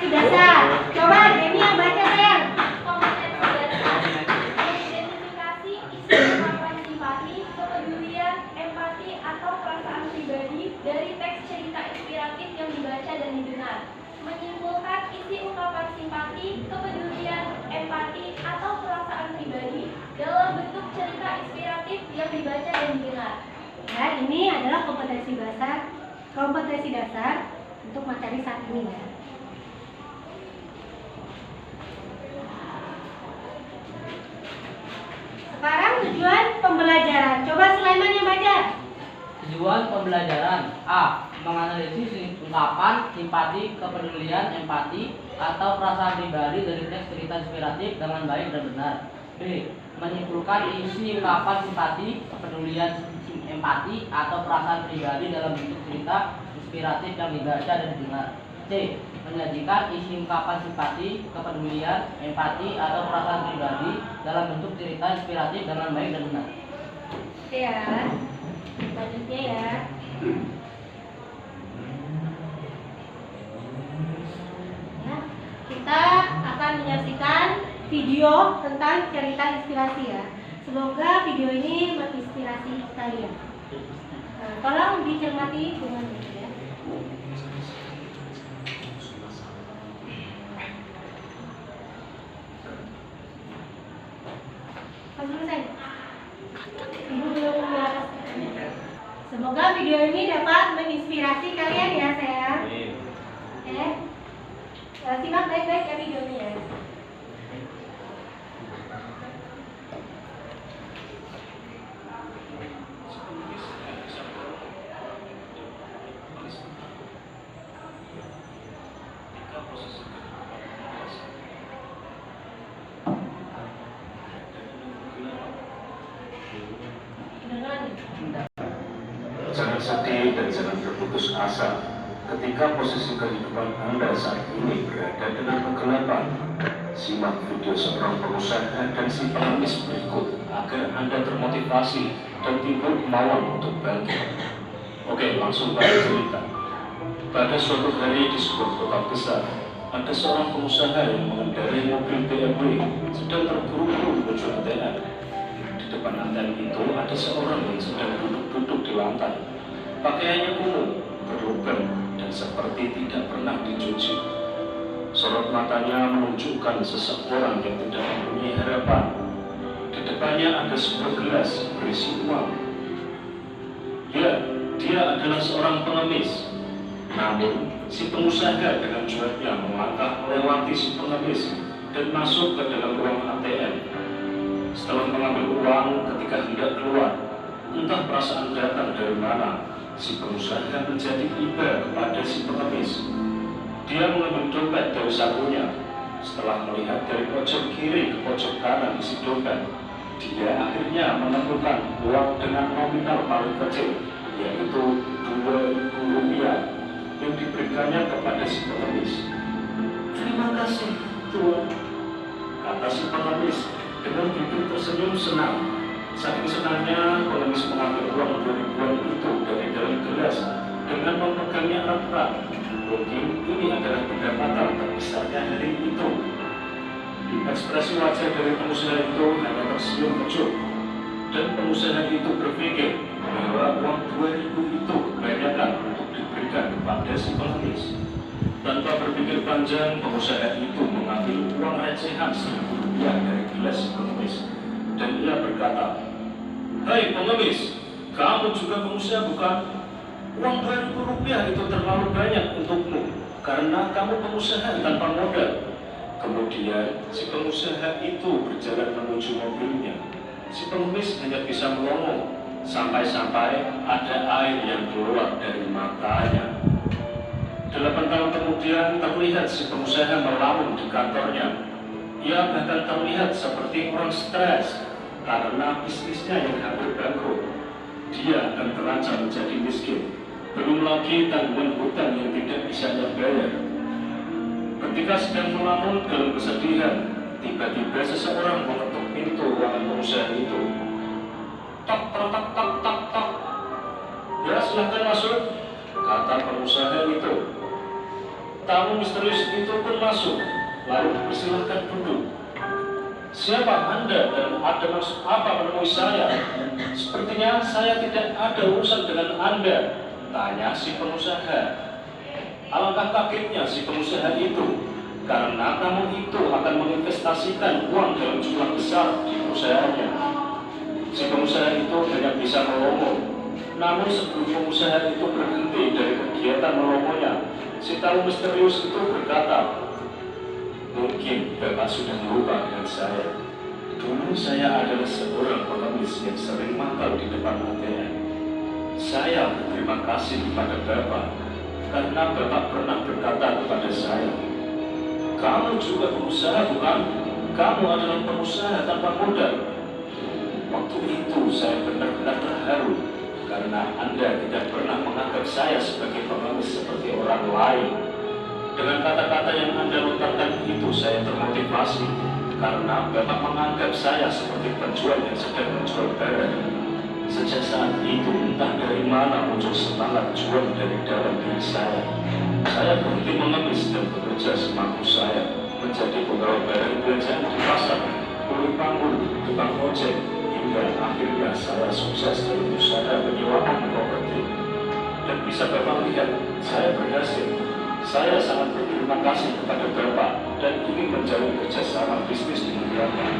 Sudah sah. Coba Denny yang baca sayang. Kompetensi dasar mengidentifikasi isi ungkapan simpati, kepedulian, empati, atau perasaan pribadi dari teks cerita inspiratif yang dibaca dan didengar. Menyimpulkan isi ungkapan simpati, kepedulian, empati, atau perasaan pribadi dalam bentuk cerita inspiratif yang dibaca dan didengar. Ya, ini adalah kompetensi dasar untuk materi saat ini ya. Sekarang tujuan pembelajaran. Coba Sulaiman yang baca. Tujuan pembelajaran: A. Menganalisis ungkapan simpati, kepedulian, empati, atau perasaan pribadi dari teks cerita inspiratif dengan baik dan benar. B. Menyimpulkan isi ungkapan simpati, kepedulian, empati, atau perasaan pribadi dalam bentuk cerita inspiratif yang dibaca dan didengar. C. Menyajikan isi ungkapan simpati, kepedulian, empati, atau perasaan pribadi dalam bentuk cerita inspiratif dengan baik dan benar. Oke ya. Selanjutnya ya. Ya, kita akan menyaksikan video tentang cerita inspirasi ya. Semoga video ini menginspirasi kalian. Nah, tolong dicermati dengan baik ya. Semoga video ini dapat menginspirasi kalian ya sayang. Simak baik-baik ya videonya ya. Jangan sedih dan jangan berputus asa ketika posisi kehidupan Anda saat ini berada dalam kegelapan. Simak video seorang pengusaha dan si pengemis berikut agar Anda termotivasi dan timbul kemauan untuk bangkit. Oke, langsung pada cerita. Pada suatu hari di sebuah kota besar, ada seorang pengusaha yang mengendarai mobil BMW sedang terburu-buru menuju ATM. Di depan ATM itu ada seorang yang sedang duduk-duduk di lantai. Pakaiannya kumuh, berlubang, dan seperti tidak pernah dicuci. Sorot matanya menunjukkan seseorang yang tidak mempunyai harapan. Di depannya ada sebuah gelas berisi uang. Ya, dia adalah seorang pengemis. Namun, si pengusaha dengan cueknya melangkah melewati si pengemis dan masuk ke dalam ruang ATM. Setelah mengambil uang ketika hendak keluar, entah perasaan datang dari mana, si pengusaha menjadi iba kepada si pengemis. Dia mengambil dompet dari sakunya. Setelah melihat dari pojok kiri ke pojok kanan isi dompet, dia akhirnya menemukan uang dengan nominal paling kecil, yaitu Rp2.000 yang diberikannya kepada si pengemis. "Terima kasih, Tuan," kata si pengemis dengan bibir tersenyum senang. Saking senangnya, pengemis mengambil uang Rp2.000 itu dari dalam gelas dengan memegangnya erat-erat. Mungkin ini adalah pendapatan terbesarnya hari itu. Ekspresi wajah dari pengusaha itu hanya tersenyum kecut, dan pengusaha itu berpikir bahwa uang Rp2.000 itu kebanyakan untuk diberikan kepada si pengemis. Tanpa berpikir panjang, pengusaha itu mengambil uang recehan Rp1.000 dari gelas si pengemis, dan ia berkata, "Hai pengemis, kamu juga pengusaha bukan? Uang Rp2.000 itu terlalu banyak untukmu, karena kamu pengusaha tanpa modal." Kemudian si pengusaha itu berjalan menuju mobilnya. Si pengemis hanya bisa melongo, sampai-sampai ada air yang keluar dari matanya. 8 tahun kemudian terlihat si pengusaha melamun di kantornya. Ia bahkan terlihat seperti orang stres karena bisnisnya yang hampir bangkrut. Dia akan terancam menjadi miskin. Belum lagi tanggungan hutang yang tidak bisa ia bayar. Ketika sedang melamun dalam kesedihan, tiba-tiba seseorang mengetuk pintu ruangan pengusaha itu. "Tok, tok, tok, tok, tok, tok." "Ya, silahkan masuk," kata pengusaha itu. tamu misterius itu pun masuk, lalu dipersilahkan duduk. Siapa Anda dan ada maksud apa menemui saya? Sepertinya saya tidak ada urusan dengan Anda, tanya si pengusaha. Alangkah kagetnya si pengusaha itu, karena tamu itu akan menginvestasikan uang dalam jumlah besar di perusahaannya. Si pengusaha itu hanya bisa melongo. Namun sebelum pengusaha itu berhenti dari kegiatan melongonya, si tamu misterius itu berkata, "Mungkin Bapak sudah lupa dengan saya. Dulu saya adalah seorang pengemis yang sering mangkal di depan ATM. Saya berterima kasih kepada Bapak karena Bapak pernah berkata kepada saya, 'Kamu juga pengusaha bukan? Kamu adalah pengusaha tanpa modal.' Waktu itu saya benar-benar terharu karena Anda tidak pernah menganggap saya sebagai pengemis seperti orang lain. Dengan kata-kata yang Anda lontarkan itu saya termotivasi karena Bapak menganggap saya seperti penjual yang sedang menjual barang. Sejak saat itu entah dari mana muncul semangat jual dari dalam diri saya. Saya berhenti mengemis dan bekerja semampu saya menjadi penggawa barang belanjaan di pasar, kuli panggul, tukang ojek, hingga akhirnya saya sukses dalam usaha penyewaan properti. Dan bisa Bapak lihat, saya berhasil. Saya sangat berterima kasih kepada Bapak dan ingin menjalin kerjasama bisnis dengan Bapak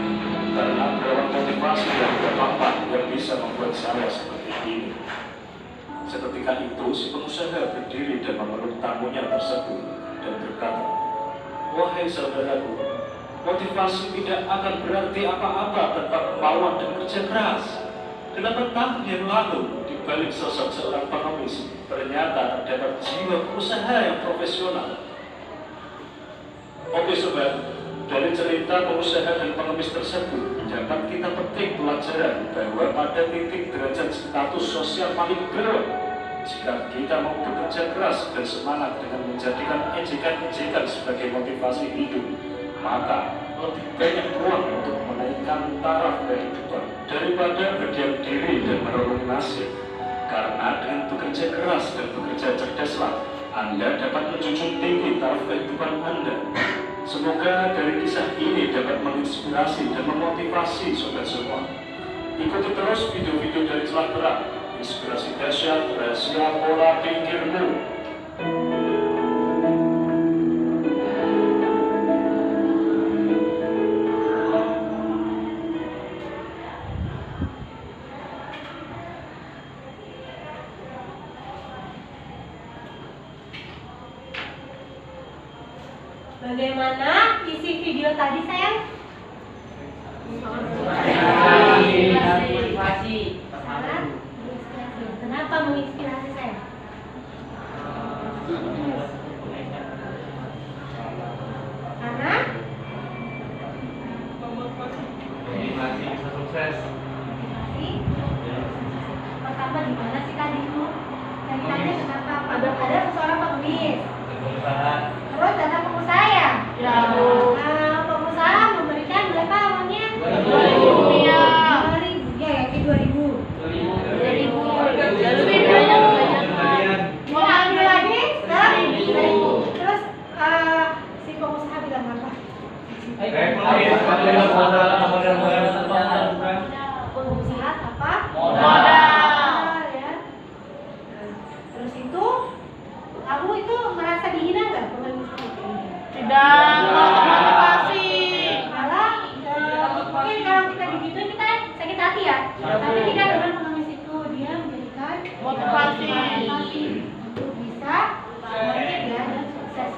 karena berawal motivasi dari Bapak yang bisa membuat saya seperti ini." Seketika itu si pengusaha berdiri dan memeluk tamunya tersebut dan berkata, "Wahai saudaraku, motivasi tidak akan berarti apa-apa tanpa kemauan dan kerja keras. 8 tahun yang lalu, di balik sosok seorang pengemis, ternyata terdapat jiwa pengusaha yang profesional." Oke sobat, dari cerita pengusaha dan pengemis tersebut dapat kita petik pelajaran bahwa pada titik derajat status sosial paling bawah, jika kita mau bekerja keras dan semangat dengan menjadikan ejekan-ejekan sebagai motivasi hidup, maka lebih banyak ruang untuk menaikkan taraf kehidupan daripada berdiam diri dan merolong nasib. Karena dengan bekerja keras dan bekerja cerdaslah, Anda dapat menjunjung tinggi taraf kehidupan Anda. Semoga dari kisah ini dapat menginspirasi dan memotivasi sobat semua. Ikuti terus video-video dari Celah Terang, inspirasi dahsyat, rahasia pola pikirmu. Bagaimana isi video tadi, sayang? Motivasi. Sangat menginspirasi. Kenapa menginspirasi saya? Karena Motivasi bisa sukses. pertama gimana sih tadi itu? Ceritanya kenapa? Ada seorang pengemis. Terus datang pengusaha ya? Ya. Pengusaha memberikan berapa uangnya? 2.000 rupiah. 2.000, ya yakin 2.000. 2.000. Lebih banyak. Mau ambil lagi? 1.000. Terus si pengusaha bilang apa? Pengusaha apa? Modal. Ya. Terus itu kamu itu merasa dihina nggak pengemis itu? Tidak motivasi. Malah mungkin kalau kita digituin kita sakit hati ya. Tapi tidak dengan pengemis itu dia memberikan Motivasi. untuk bisa bangkit ya dan sukses.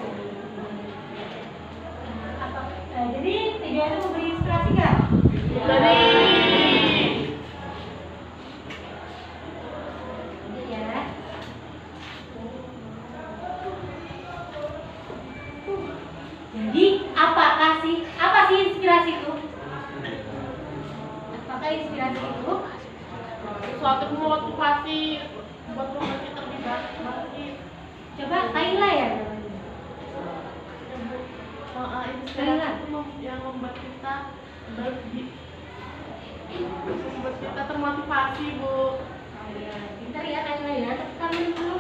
Jadi video itu memberi inspirasi nggak? Dari Ya. Jadi apa sih inspirasi itu? Apakah inspirasi itu? suatu motivasi buat kita lebih bangkit. Coba Kaila ya. Inspirasi itu yang membuat kita termotivasi, Bu. Pintar ya Kaila ya. Tepuk tangan dulu.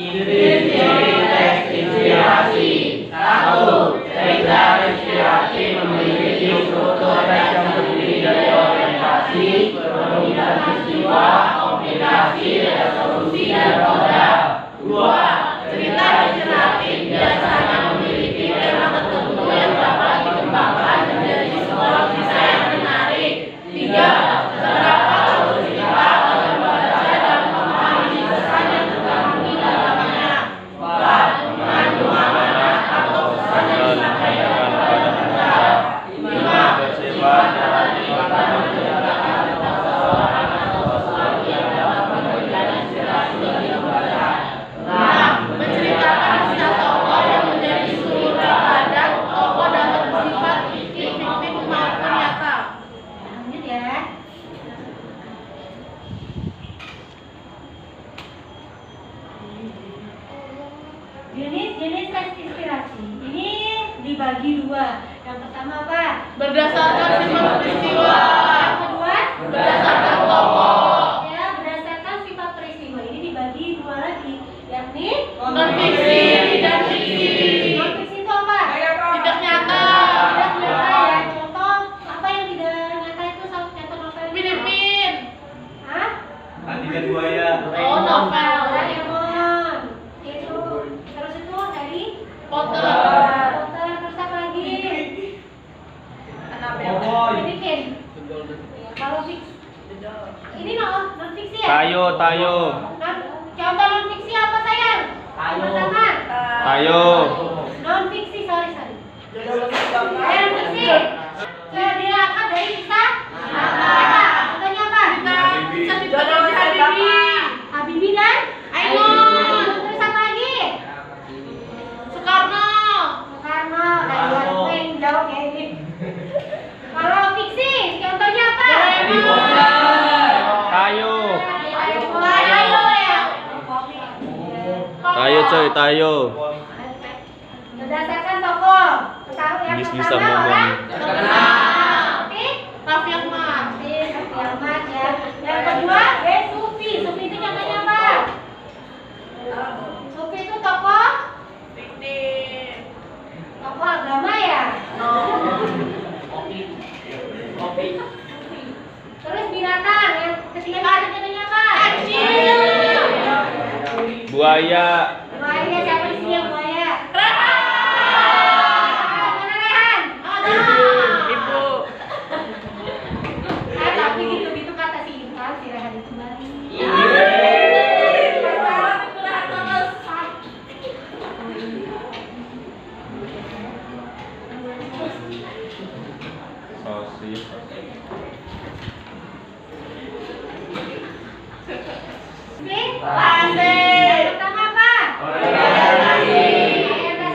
Ciri-ciri teks inspirasi. 1. Cerita inspirasi memiliki struktur teks yang terdiri dari orientasi, perumitan peristiwa, komplikasi, resolusi, dan modal. 2. Cerita inspiratif biasanya memiliki tema tertentu yang dapat dikembangkan menjadi sebuah kisah yang menarik. 3. Terdapat alur cerita agar membaca dan memahami pesan yang terkandung di dalamnya. 4. Mengandung amanah atau pesan yang disampaikan kepada pembaca. 5. Bersifat dalam kekuatan menciptakan seseorang atau sesuatu yang dapat memberikan inspirasi bagi pembaca. 6. Menceritakan kisah tokoh yang menjadi sumber terhadap tokoh dapat bersifat fiktif maupun nyata. Lanjut ya. Jenis-jenis teks inspirasi ini dibagi dua. Yang pertama apa? Berdasarkan sifat peristiwa. Yang kedua? Berdasarkan tokoh. Ya, berdasarkan sifat peristiwa ini dibagi dua lagi, yakni Non-fiksi dan fiksi. non-fiksi itu apa? Tidak nyata. Tidak nyata ya. Contoh apa yang tidak nyata itu contoh novel itu? Filipin. Hah? Adegan buaya. Oh, novel. Doraemon. Itu terus itu dari Potter. Potter, terus apa lagi? Cowboy. Filipin. Kalau fiksi ini non fiksi ya? Tayo. Contoh non fiksi apa sayang? Tayo. Pertama. Tayo. Non fiksi, sorry. Non fiksi. Diangkat dari kisah. Apa? Contohnya apa? Bisa dijodohi Habibie. Habibie dan Ainun. Terus apa lagi? Soekarno. Soekarno. Nah, yang jawab ya ini. Kalau fiksi, contohnya apa? Tayo. Tayo ya. Tayo coy, tayo. Berdasarkan tokoh. Yang Bisa pertama ngomong. orang Terkenal. Tapi Raffi Ahmad. Ahmad ya. Yang kedua, Sufi. Sufi itu contohnya apa? Sufi itu tokoh agama ya. Terus binatang yang ketiga contohnya apa? Buaya. Buaya, siapa di sini yang buaya? Mana Rehan? Ibu. Tapi gitu-gitu kata si Intan, si Rehan itu baik. Sosis. Yang pertama apa? Orientasi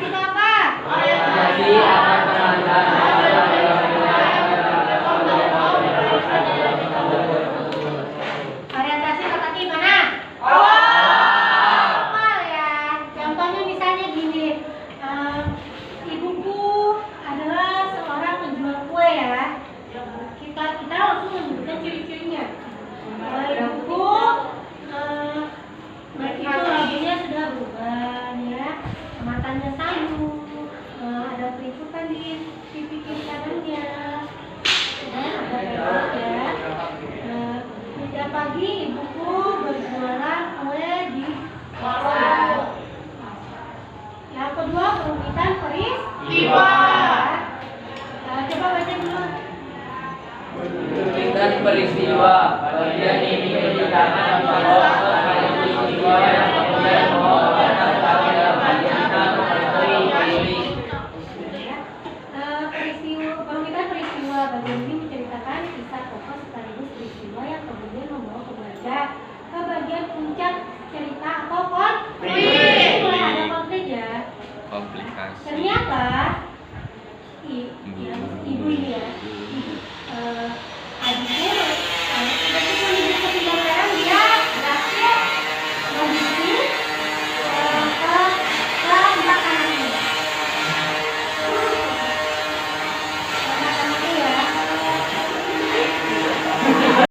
itu apa? Orientasi akan penampilan. Orientasi kata gimana? Awal ya. Contohnya misalnya gini, ibuku adalah seorang penjual kue ya. Kita langsung menyebutkan ciri-cirinya. Ibuku itu rambutnya sudah berubah ya, matanya sayu, ada keriputan di pipi kiri kanannya, dan ada pempek ya. Setiap pagi ibuku berjualan kue di warung. Yang kedua, perumitan peristiwa. Coba baca dulu. Perumitan peristiwa. Bagian ini menceritakan bahwa peristiwa yang kemudian mengorbankan dalam menceritakan peristiwa. Perumitan peristiwa bagian ini menceritakan kisah tokoh sekaligus peristiwa yang kemudian membawa pembaca ke bagian puncak cerita atau konflik. Mulai ada konflik ya. Ternyata ibu ini ya,